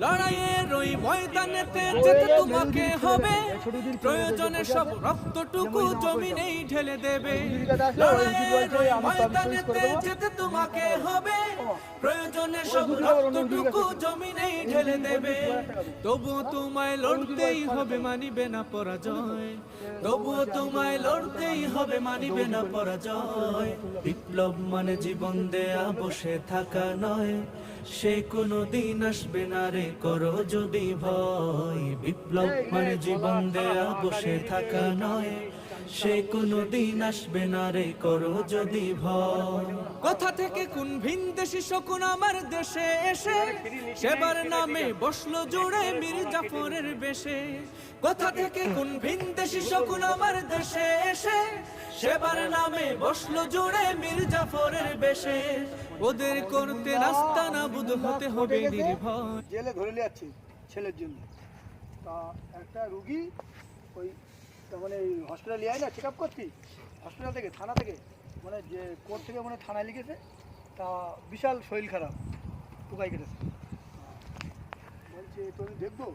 লড়াইয়ের ওই ময়দানেতে যেতে তোমাকে হবে, প্রয়োজনে সব রক্তটুকু জমিনেই ঢেলে দেবে। লড়াইয়ের ওই ময়দানেতে যেতে তোমাকে হবে, প্রয়োজনে সব রক্তটুকু জমিনেই ঢেলে দেবে। তবুও তোমায় লড়তেই হবে, মানিবে না পরাজয়। তবুও তোমায় লড়তেই হবে, মানিবে না পরাজয়। বিপ্লব মানে জীবন দেয়া বসে থাকা নয়, সে কোনো দিন আসবে না রে করো যদি ভয়। বিপ্লব মানে জীবন দেয়া বসে থাকা নয়, সে কোনো দিন আসবে না রে করো যদি ভয়। কোথা থেকে কোন ভিন দেশি শকুন আমার দেশে এসে সেবার নামে বসলো জুড়ে মীর জাফরের বেশে। কোথা থেকে কোন ভিন দেশি শকুন আমার দেশে এসে সেবার নামে বসলো জুড়ে মীর জাফরের বেশে। ওদের করতে রাস্তা না বুধ হতে হবে নির্ভয়। জেলে ধরে নিয়ে যাচ্ছে ছেলের জন্য, তা একটা রুগী ওই মানে হসপিটাল নিয়ে না চেক আপ করছি, হসপিটাল থেকে থানা থেকে মানে যে কোর্ট থেকে মানে থানায় লিখেছে, তা বিশাল শরীর খারাপ, পোকাই কেটেছে। বলছে তো আমি দেখবো,